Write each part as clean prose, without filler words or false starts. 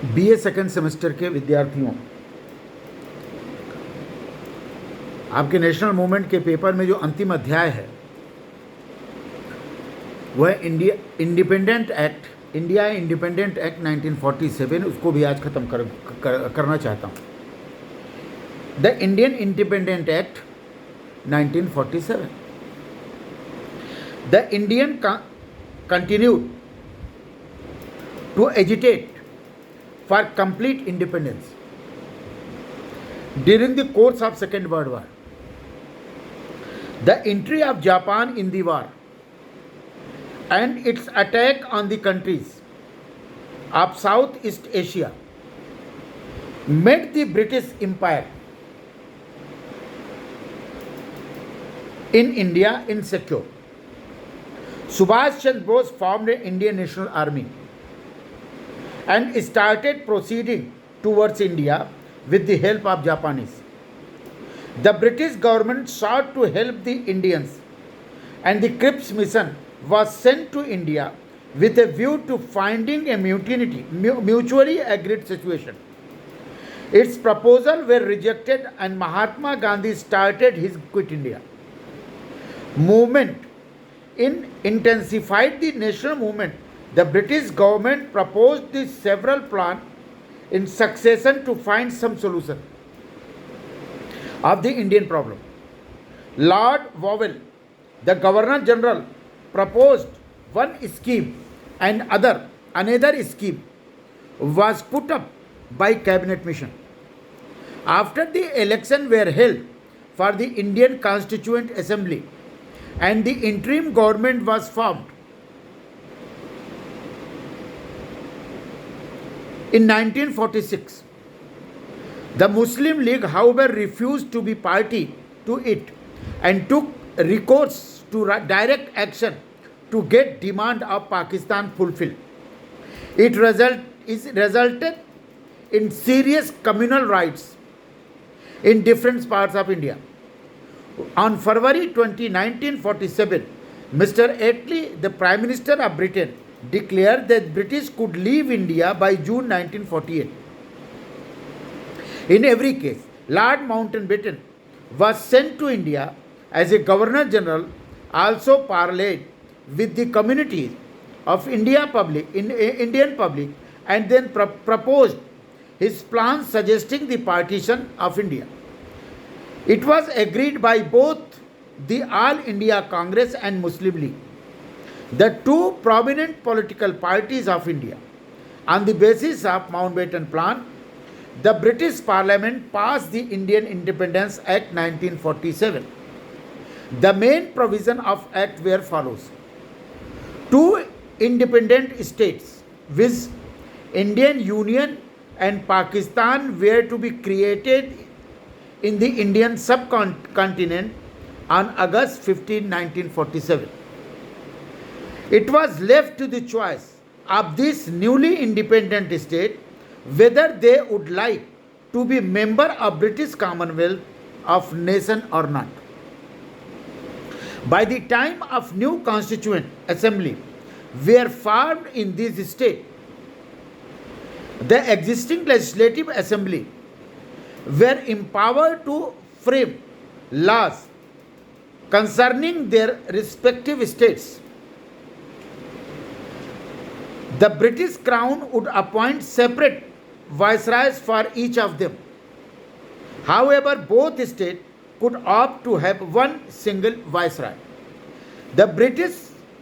BA second semester के विद्यार्थियों, आपके नेशनल मूवमेंट के पेपर में जो अंतिम अध्याय है वह इंडिया इंडिपेंडेंट एक्ट 1947, उसको भी आज खत्म करना चाहता हूँ। The Indian independent act 1947, the Indian continued to agitate for complete independence during the course of Second World War. The entry of Japan in the war and its attack on the countries of Southeast Asia made the British Empire in India insecure. Subhash Chandra Bose formed an Indian National Army and started proceeding towards India with the help of Japanese. The British government sought to help the Indians, and the Cripps mission was sent to India with a view to finding a mutually agreed situation. Its proposals were rejected and Mahatma Gandhi started his Quit India movement. Intensified the national movement. The British government proposed the several plans in succession to find some solution of the Indian problem. Lord Wavell, the Governor General, proposed one scheme and another scheme was put up by cabinet mission. After the election were held for the Indian Constituent Assembly and the interim government was formed in 1946. The Muslim League, however, refused to be party to it and took recourse to direct action to get demand of Pakistan fulfilled. It resulted in serious communal riots in different parts of India. On February 20, 1947, Mr. Attlee, the Prime Minister of Britain, declared that British could leave India by June 1948. In every case, Lord Mountbatten was sent to India as a Governor General, also parleyed with the communities of Indian public, and then proposed his plans suggesting the partition of India. It was agreed by both the All India Congress and Muslim League, the two prominent political parties of India. On the basis of Mountbatten plan, the British Parliament passed the Indian Independence Act 1947. The main provision of Act were follows: two independent states, viz., Indian Union and Pakistan, were to be created in the Indian subcontinent on August 15, 1947. It was left to the choice of this newly independent state whether they would like to be member of British Commonwealth of Nation or not. By the time of new Constituent Assembly were formed in this state, the existing Legislative Assembly were empowered to frame laws concerning their respective states. The British Crown would appoint separate viceroys for each of them. However, both states could opt to have one single viceroy. The British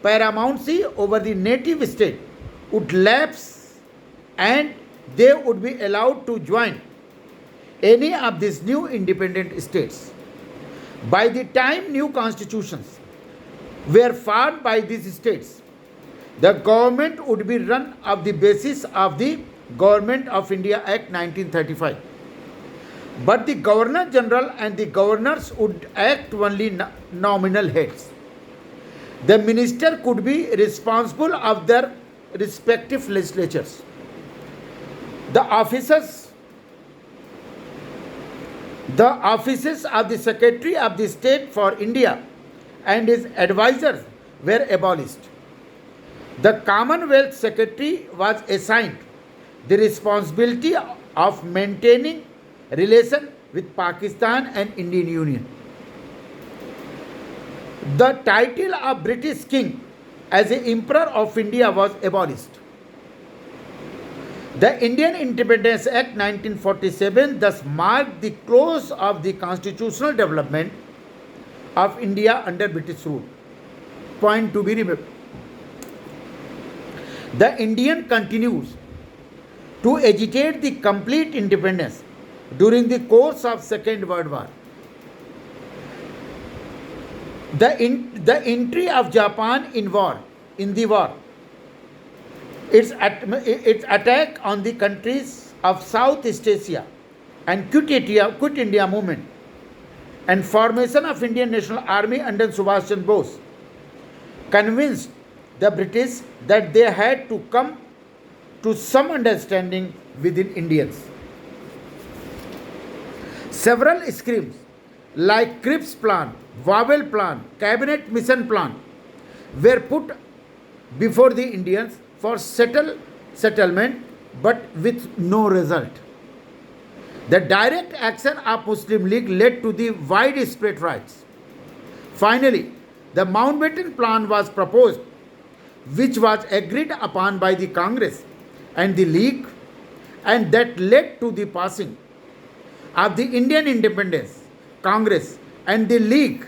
paramountcy over the native state would lapse and they would be allowed to join any of these new independent states. By the time new constitutions were formed by these states, the government would be run on the basis of the Government of India Act 1935. But the Governor General and the governors would act only nominal heads. The minister could be responsible of their respective legislatures. The offices of the Secretary of the State for India and his advisors were abolished. The Commonwealth Secretary was assigned the responsibility of maintaining relation with Pakistan and Indian Union. The title of British King as a Emperor of India was abolished. The Indian Independence Act 1947 thus marked the close of the constitutional development of India under British rule. Point to be remembered. The Indian continues to agitate the complete independence during the course of Second World War. The entry of Japan in the war, its attack on the countries of Southeast Asia and Quit India movement and formation of Indian National Army under Subhash Chandra Bose convinced the British that they had to come to some understanding within Indians. Several schemes like Cripps Plan, Wavell Plan, Cabinet Mission Plan were put before the Indians for settlement but with no result. The direct action of Muslim League led to the widespread riots. Finally, the Mountbatten Plan was proposed, which was agreed upon by the Congress and the League, and that led to the passing of the Indian Independence Congress and the League,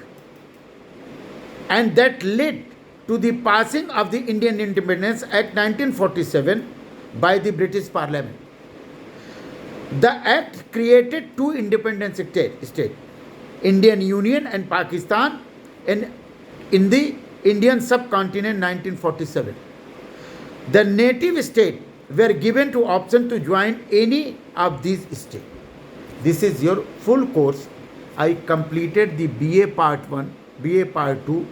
and that led to the passing of the Indian Independence Act 1947 by the British Parliament. The Act created two independent states, Indian Union and Pakistan, in the Indian subcontinent 1947. The native states were given to option to join any of these states. This is your full course. I completed the BA Part 1, BA Part 2,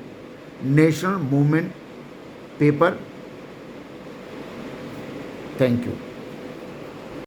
National Movement paper. Thank you.